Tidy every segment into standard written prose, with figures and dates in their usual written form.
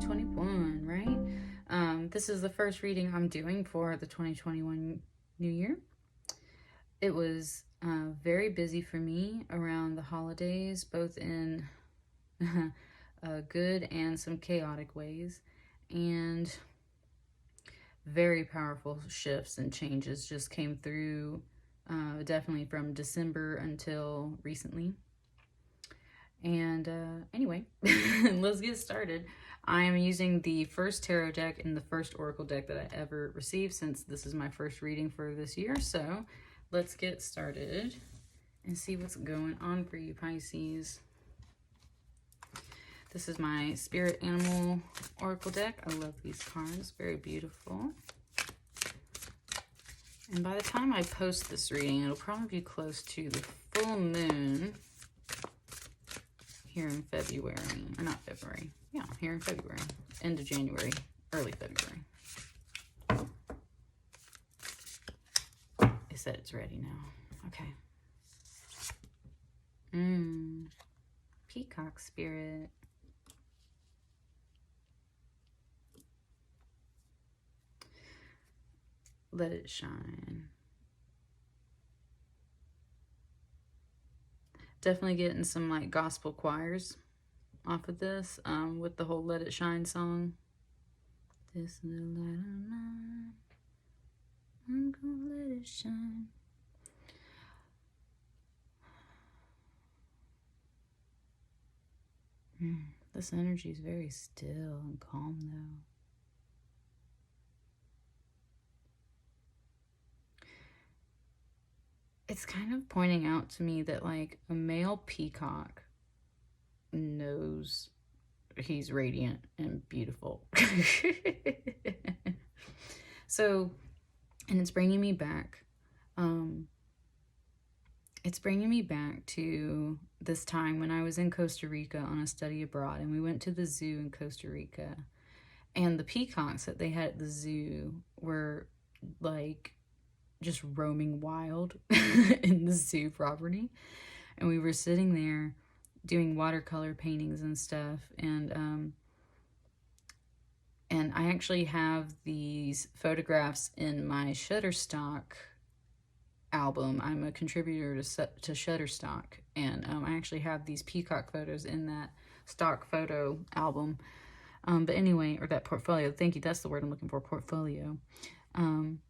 2021, right? This is the first reading I'm doing for the 2021 New Year. It was very busy for me around the holidays, both in good and some chaotic ways, and very powerful shifts and changes just came through, definitely from December until recently. And anyway, let's get started. I am using the first tarot deck and the first oracle deck that I ever received, since this is my first reading for this year. So let's get started and see what's going on for you, Pisces. This is my spirit animal oracle deck. I love these cards, very beautiful. And by the time I post this reading, it'll probably be close to the full moon here in February, or not February, yeah, here in February, end of January, early February. It said it's ready now. Okay. Peacock spirit. Let it shine. Definitely getting some like gospel choirs off of this, with the whole Let It Shine song. This little light of mine, I'm gonna let it shine. This energy is very still and calm though. It's kind of pointing out to me that like a male peacock knows he's radiant and beautiful. So, and it's bringing me back. It's bringing me back to this time when I was in Costa Rica on a study abroad, and we went to the zoo in Costa Rica, and the peacocks that they had at the zoo were like just roaming wild in the zoo property. And we were sitting there doing watercolor paintings and stuff, and I actually have these photographs in my Shutterstock album. I'm a contributor to Shutterstock, and I actually have these peacock photos in that stock photo album. But anyway, or that portfolio, thank you, that's the word I'm looking for, portfolio. And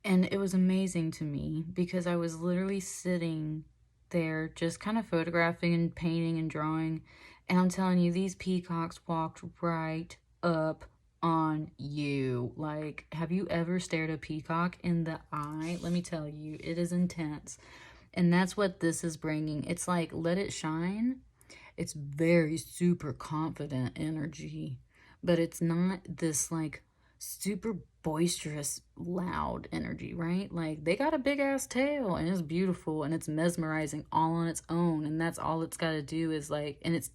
it was amazing to me because I was literally sitting there just kind of photographing and painting and drawing. And I'm telling you, these peacocks walked right up on you. Like, have you ever stared a peacock in the eye? Let me tell you, it is intense. And that's what this is bringing. It's like, let it shine. It's very super confident energy, but it's not this like super boisterous, loud energy, right? Like, they got a big ass tail and it's beautiful and it's mesmerizing all on its own, and that's all it's got to do is like, and it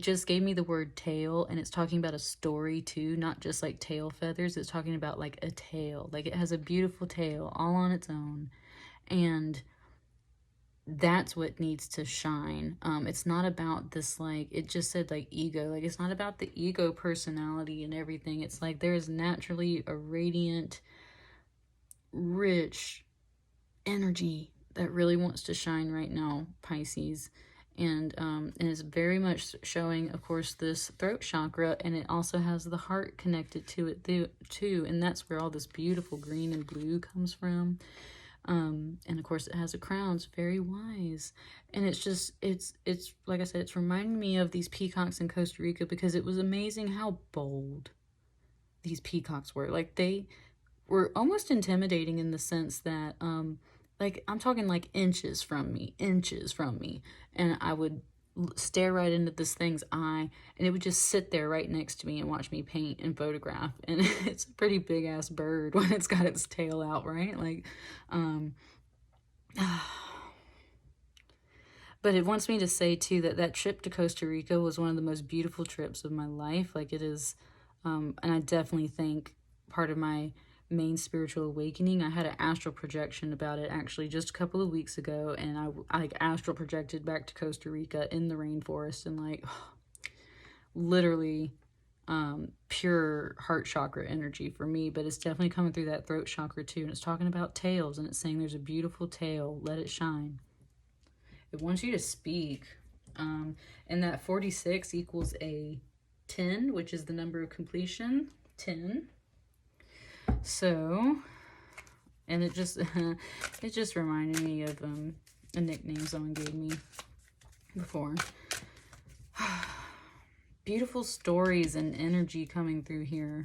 just gave me the word tail, and it's talking about a story too, not just like tail feathers. It's talking about like a tail, like it has a beautiful tail all on its own, and that's what needs to shine. It's not about this, like, it just said like ego, like it's not about the ego personality and everything. It's like there's naturally a radiant, rich energy that really wants to shine right now, Pisces. And it's very much showing, of course, this throat chakra, and it also has the heart connected to it too, and that's where all this beautiful green and blue comes from. And of course it has a crown. It's very wise. And it's just, it's like I said, it's reminding me of these peacocks in Costa Rica, because it was amazing how bold these peacocks were. Like, they were almost intimidating in the sense that, like, I'm talking like inches from me, and I would stare right into this thing's eye, and it would just sit there right next to me and watch me paint and photograph. And it's a pretty big ass bird when it's got its tail out, right? Like, but it wants me to say too that that trip to Costa Rica was one of the most beautiful trips of my life. Like, it is, and I definitely think part of my main spiritual awakening. I had an astral projection about it actually just a couple of weeks ago, and I astral projected back to Costa Rica in the rainforest, and like, literally pure heart chakra energy for me, but it's definitely coming through that throat chakra too. And it's talking about tails, and it's saying there's a beautiful tail, let it shine. It wants you to speak. And that 46 equals a 10, which is the number of completion. 10. So, and it just it just reminded me of a nickname someone gave me before. Beautiful stories and energy coming through here.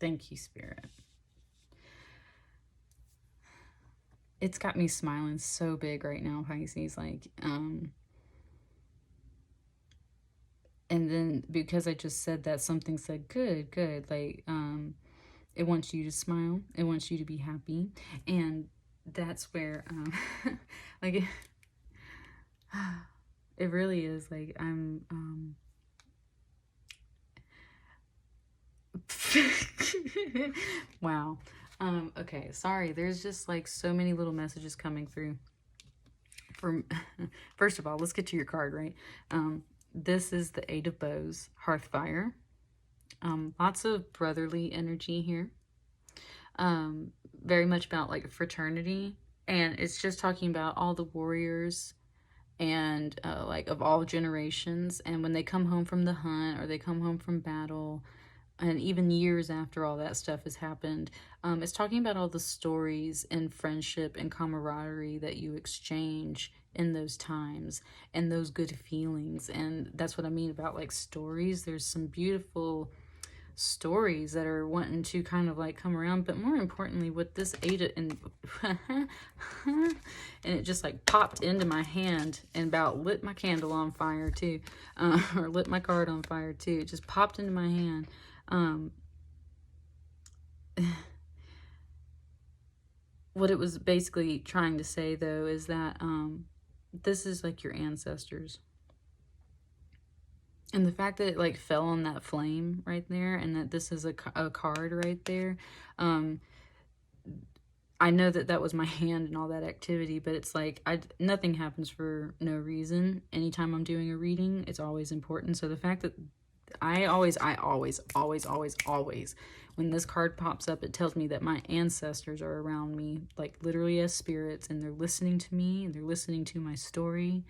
Thank you, Spirit. It's got me smiling so big right now, Pisces. Like, and then because I just said that, something said, good, good. Like, it wants you to smile. It wants you to be happy. And that's where, like, it really is. Like, I'm, wow. Okay, sorry. There's just like so many little messages coming through. First of all, let's get to your card, right? This is the Eight of Bows, Hearthfire. Lots of brotherly energy here. Very much about like fraternity, and it's just talking about all the warriors and like of all generations, and when they come home from the hunt or they come home from battle, and even years after all that stuff has happened, it's talking about all the stories and friendship and camaraderie that you exchange in those times and those good feelings. And that's what I mean about like stories. There's some beautiful stories that are wanting to kind of like come around, but more importantly with this eight and and it just like popped into my hand and about lit my candle on fire too, or lit my card on fire too. It just popped into my hand. What it was basically trying to say though is that this is like your ancestors. And the fact that it like fell on that flame right there, and that this is a card right there, I know that that was my hand and all that activity, but it's like nothing happens for no reason. Anytime I'm doing a reading, it's always important. So the fact that I always, when this card pops up, it tells me that my ancestors are around me, like literally as spirits, and they're listening to me, and they're listening to my story.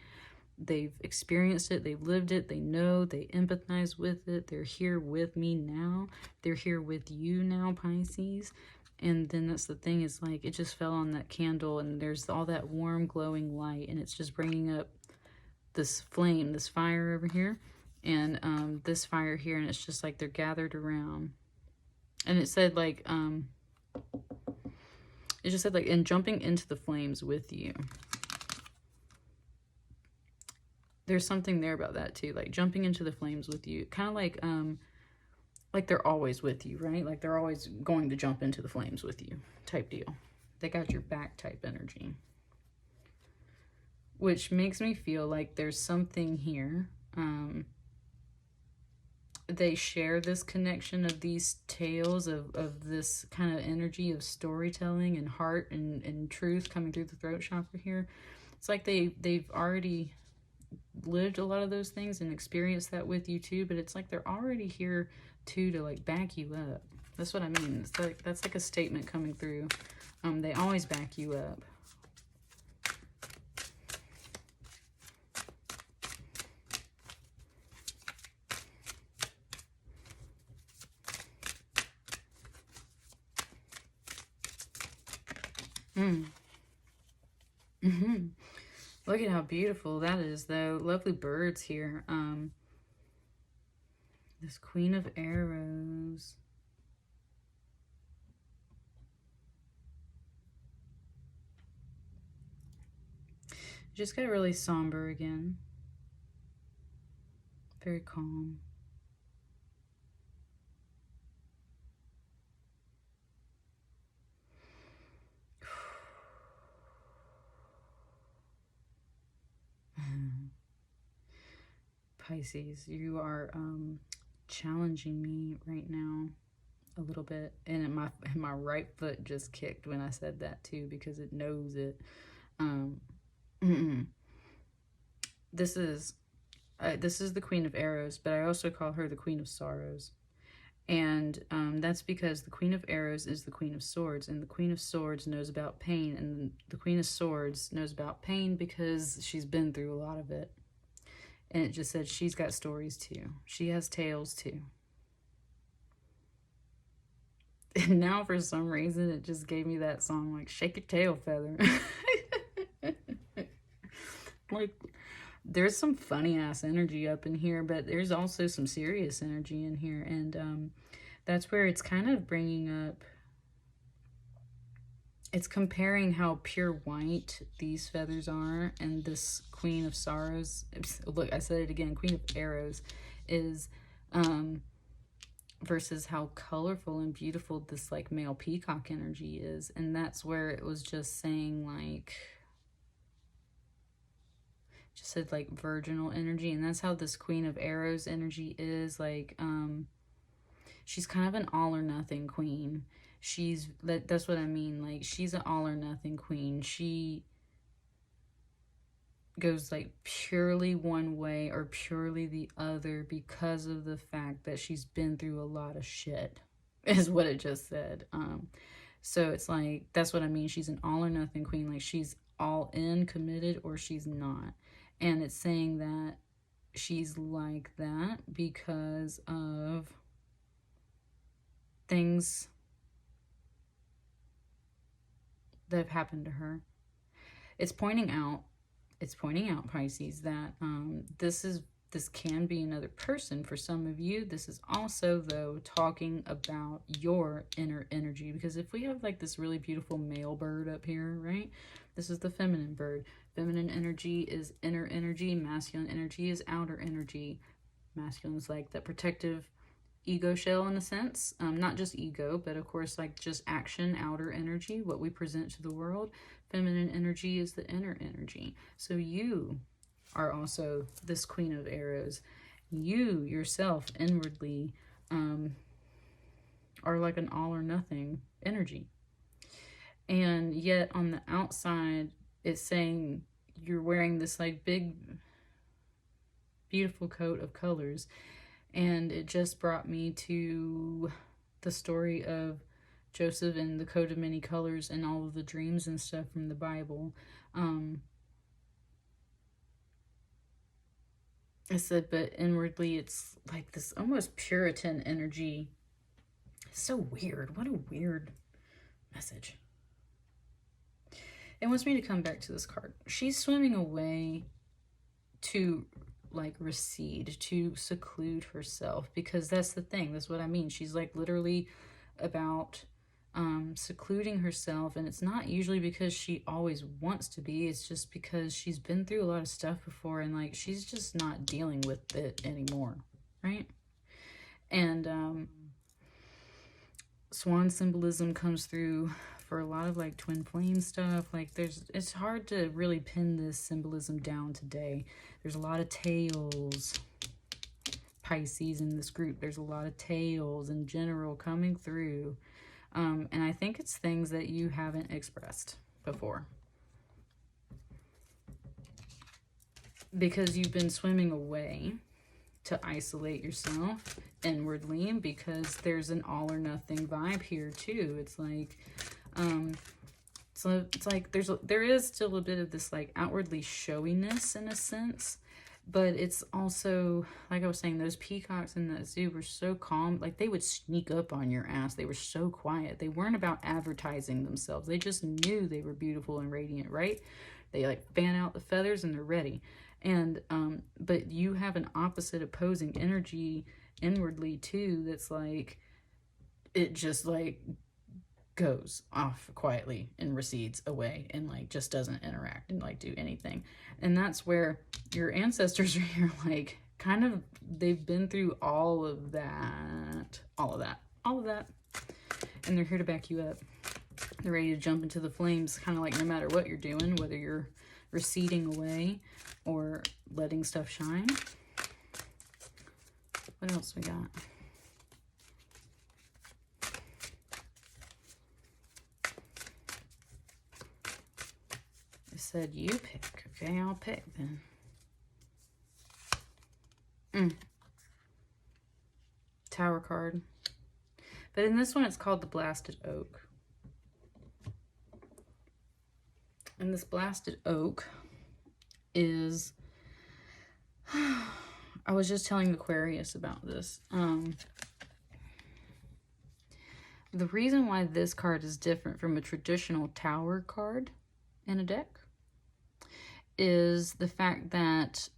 They've experienced it, they've lived it, they know, they empathize with it, they're here with me now, they're here with you now, Pisces. And then that's the thing, is like it just fell on that candle, and there's all that warm glowing light, and it's just bringing up this flame, this fire over here, and this fire here, and it's just like they're gathered around. And it said like it just said like, and jumping into the flames with you. There's something there about that too, like jumping into the flames with you, kind of like they're always with you, right? Like they're always going to jump into the flames with you type deal. They got your back type energy, which makes me feel like there's something here. They share this connection of these tales of this kind of energy of storytelling and heart and truth coming through the throat chakra here. It's like they've already lived a lot of those things and experienced that with you too, but it's like they're already here too to like back you up. That's what I mean. It's like that's like a statement coming through. They always back you up. Look at how beautiful that is, though. Lovely birds here. This Queen of Arrows. Just got really somber again. Very calm. Pisces, you are challenging me right now a little bit. And my right foot just kicked when I said that too, because it knows it. This is the Queen of Arrows, but I also call her the Queen of Sorrows. And that's because the Queen of Arrows is the Queen of Swords, and the Queen of Swords knows about pain, and the Queen of Swords knows about pain because she's been through a lot of it. And it just said she's got stories too. She has tales too. And now for some reason it just gave me that song, like, shake your tail feather. Like, there's some funny ass energy up in here, but there's also some serious energy in here. And that's where it's kind of bringing up, it's comparing how pure white these feathers are, and this Queen of Sorrows, look, I said it again, Queen of Arrows is versus how colorful and beautiful this like male peacock energy is. And that's where it was just saying, like, just said like virginal energy, and that's how this Queen of Arrows energy is. Like, she's kind of an all or nothing queen. That's what I mean. Like, she's an all or nothing queen. She goes like purely one way or purely the other because of the fact that she's been through a lot of shit, is what it just said. So it's like, that's what I mean. She's an all or nothing queen. Like, she's all in, committed, or she's not. And it's saying that she's like that because of things that have happened to her. It's pointing out, Pisces, that this can be another person for some of you. This is also, though, talking about your inner energy, because if we have like this really beautiful male bird up here, right? This is the feminine bird. Feminine energy is inner energy. Masculine energy is outer energy. Masculine is like that protective ego shell in a sense. Not just ego, but of course like just action, outer energy, what we present to the world. Feminine energy is the inner energy. So you are also this Queen of Arrows. You yourself inwardly are like an all or nothing energy. And yet on the outside, it's saying you're wearing this like big, beautiful coat of colors. And it just brought me to the story of Joseph and the coat of many colors and all of the dreams and stuff from the Bible. I said, but inwardly it's like this almost Puritan energy. It's so weird. What a weird message. It wants me to come back to this card. She's swimming away to like recede, to seclude herself, because that's the thing. That's what I mean. She's like literally about secluding herself, and it's not usually because she always wants to be. It's just because she's been through a lot of stuff before, and like she's just not dealing with it anymore, right? And swan symbolism comes through for a lot of like twin flame stuff. Like it's hard to really pin this symbolism down today. There's a lot of tails, Pisces, in this group. There's a lot of tails in general coming through. And I think it's things that you haven't expressed before, because you've been swimming away to isolate yourself inwardly, because there's an all or nothing vibe here too. It's like, so it's like there is still a bit of this like outwardly showiness in a sense, but it's also, like I was saying, those peacocks in that zoo were so calm. Like, they would sneak up on your ass. They were so quiet. They weren't about advertising themselves. They just knew they were beautiful and radiant, right? They like fan out the feathers and they're ready. And but you have an opposite opposing energy inwardly too, that's like, it just like goes off quietly and recedes away and like just doesn't interact and like do anything. And that's where your ancestors are here, like kind of, they've been through all of that, and they're here to back you up. They're ready to jump into the flames, kind of like no matter what you're doing, whether you're receding away or letting stuff shine. What else we got? said you pick. Okay, I'll pick then. Tower card. But in this one, it's called the Blasted Oak. And this Blasted Oak is... I was just telling Aquarius about this. The reason why this card is different from a traditional tower card in a deck is the fact that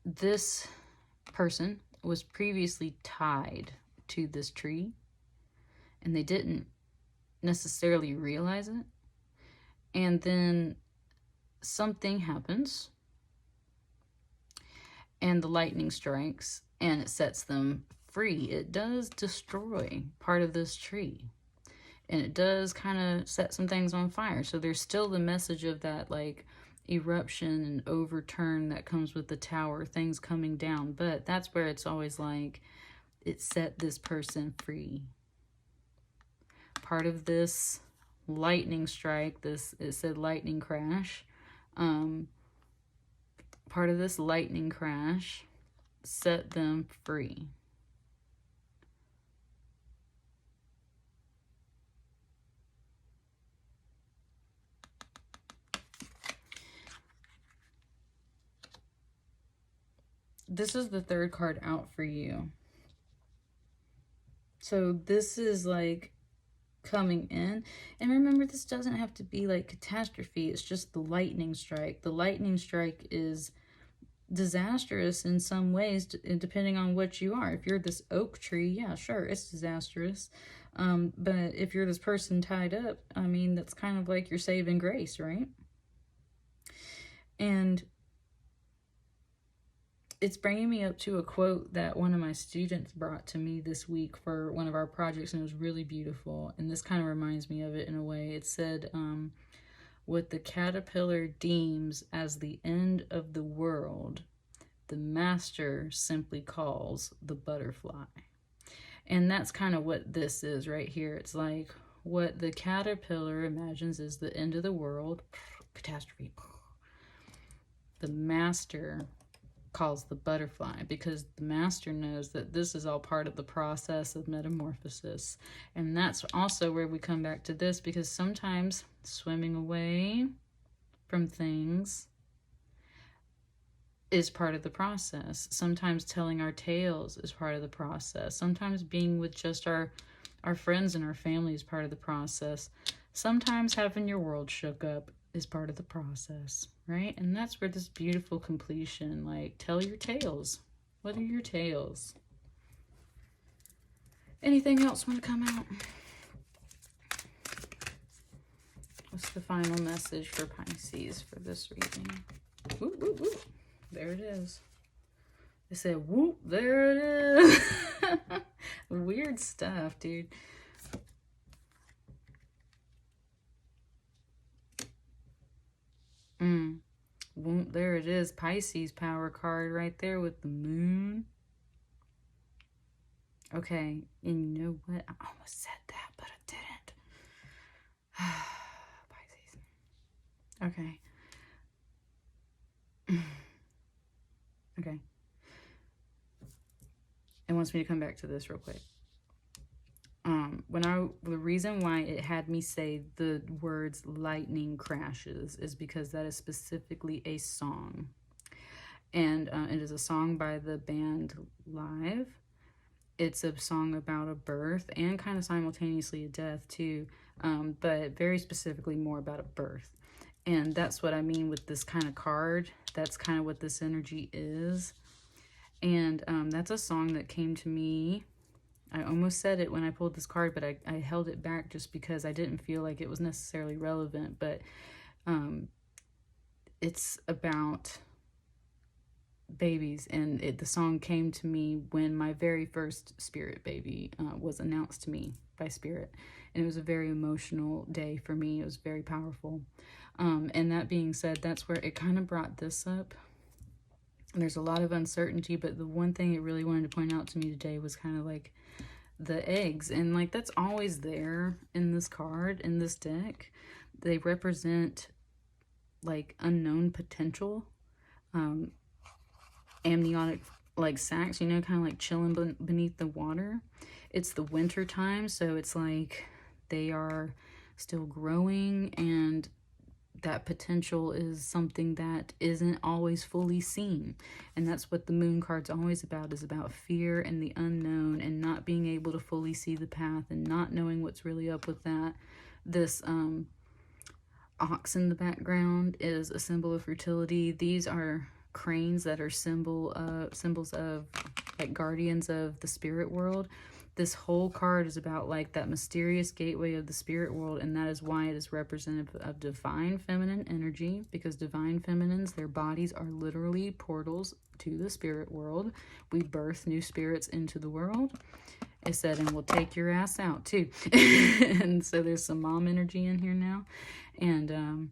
this person was previously tied to this tree and they didn't necessarily realize it. And then something happens and the lightning strikes and it sets them free. It does destroy part of this tree and it does kind of set some things on fire. So there's still the message of that like eruption and overturn that comes with the tower, things coming down. But that's where it's always like it set this person free. Part of this lightning strike, it said lightning crash. Part of this lightning crash set them free. This is the third card out for you. So this is like coming in. And remember, this doesn't have to be like catastrophe. It's just the lightning strike. The lightning strike is disastrous in some ways, depending on what you are. If you're this oak tree, yeah, sure, it's disastrous. But if you're this person tied up, I mean, that's kind of like your saving grace, right? And it's bringing me up to a quote that one of my students brought to me this week for one of our projects, and it was really beautiful. And this kind of reminds me of it in a way. It said, what the caterpillar deems as the end of the world, the master simply calls the butterfly. And that's kind of what this is right here. It's like what the caterpillar imagines is the end of the world, catastrophe. The master calls the butterfly, because the master knows that this is all part of the process of metamorphosis. And that's also where we come back to this, because sometimes swimming away from things is part of the process. Sometimes telling our tales is part of the process. Sometimes being with just our friends and our family is part of the process. Sometimes having your world shook up is part of the process, right? And that's where this beautiful completion, like, tell your tales. What are your tales? Anything else want to come out? What's the final message for Pisces for this reading? Whoop, whoop, whoop. There it is. They said, whoop, there it is. Weird stuff, dude. Whoop, there it is. Pisces power card right there with the moon. Okay, and you know what? I almost said that, but I didn't. Pisces. Okay. Okay. It wants me to come back to this real quick. The reason why it had me say the words lightning crashes is because that is specifically a song. And it is a song by the band Live. It's a song about a birth and kind of simultaneously a death too, but very specifically more about a birth. And that's what I mean with this kind of card. That's kind of what this energy is. And that's a song that came to me. I almost said it when I pulled this card, but I held it back just because I didn't feel like it was necessarily relevant. But it's about babies, and the song came to me when my very first spirit baby was announced to me by Spirit. And it was a very emotional day for me. It was very powerful. And that being said, that's where it kind of brought this up. There's a lot of uncertainty, but the one thing it really wanted to point out to me today was kind of like the eggs. And like, that's always there in this card, in this deck. they represent like unknown potential, amniotic like sacs, you know, kind of like chilling beneath the water. It's the winter time, so it's like they are still growing, and that potential is something that isn't always fully seen. And that's what the moon card's always about, is about fear and the unknown and not being able to fully see the path and not knowing what's really up with that. This ox in the background is a symbol of fertility. These are cranes that are symbols of like guardians of the spirit world. This whole card is about like that mysterious gateway of the spirit world, and that is why it is representative of divine feminine energy, because divine feminines, their bodies are literally portals to the spirit world. We birth new spirits into the world. It said, and we'll take your ass out too. And so there's some mom energy in here now. And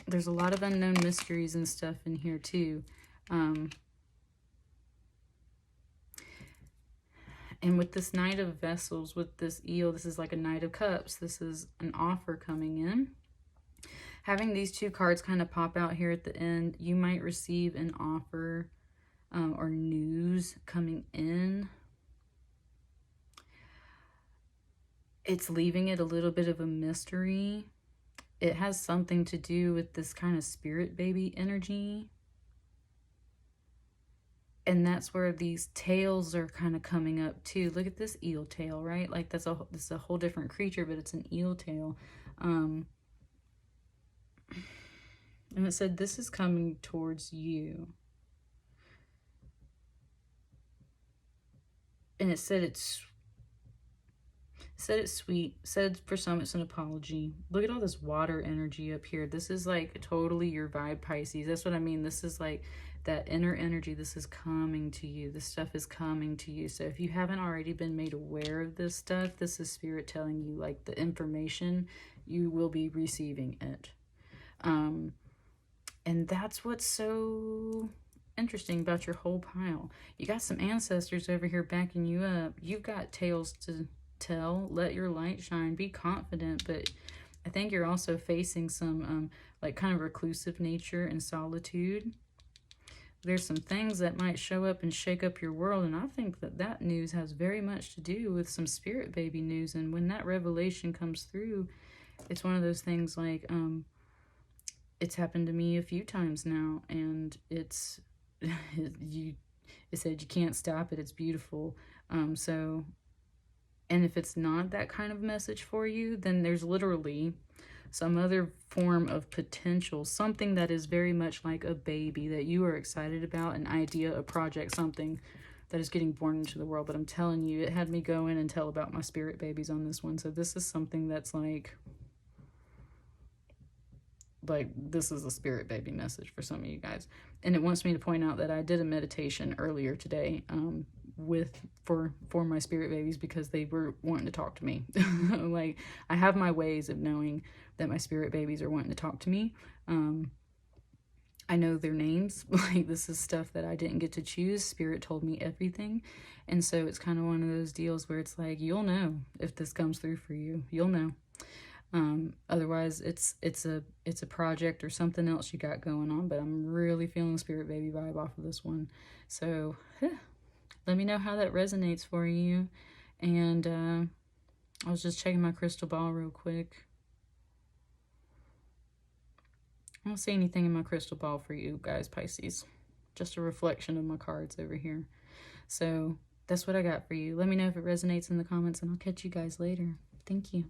there's a lot of unknown mysteries and stuff in here too. And with this Knight of Vessels, with this eel, this is like a Knight of Cups. This is an offer coming in. Having these two cards kind of pop out here at the end, you might receive an offer or news coming in. It's leaving it a little bit of a mystery. It has something to do with this kind of spirit baby energy. And that's where these tails are kind of coming up too. Look at this eel tail, right? Like this is a whole different creature, but it's an eel tail. And it said this is coming towards you. And it said it's sweet. Said for some it's an apology. Look at all this water energy up here. This is like totally your vibe, Pisces. That's what I mean. This is like that inner energy. This is coming to you. This stuff is coming to you. So if you haven't already been made aware of this stuff, this is spirit telling you like the information, you will be receiving it. And that's what's so interesting about your whole pile. You got some ancestors over here backing you up. You've got tales to tell. Let your light shine. Be confident. But I think you're also facing some like kind of reclusive nature and solitude. There's some things that might show up and shake up your world, and I think that that news has very much to do with some spirit baby news. And when that revelation comes through, it's one of those things like it's happened to me a few times now, and it's it said you can't stop it. It's beautiful. So, and if it's not that kind of message for you, then there's literally some other form of potential, something that is very much like a baby that you are excited about, an idea, a project, something that is getting born into the world. But I'm telling you, it had me go in and tell about my spirit babies on this one. So this is something that's like this is a spirit baby message for some of you guys. And it wants me to point out that I did a meditation earlier today for my spirit babies, because they were wanting to talk to me. Like, I have my ways of knowing that my spirit babies are wanting to talk to me. I know their names. Like, this is stuff that I didn't get to choose. Spirit told me everything. And so it's kind of one of those deals where it's like, you'll know if this comes through for you. You'll know. Otherwise it's a project or something else you got going on, but I'm really feeling the spirit baby vibe off of this one. So let me know how that resonates for you. And I was just checking my crystal ball real quick. I don't see anything in my crystal ball for you guys, Pisces. Just a reflection of my cards over here. So that's what I got for you. Let me know if it resonates in the comments, and I'll catch you guys later. Thank you.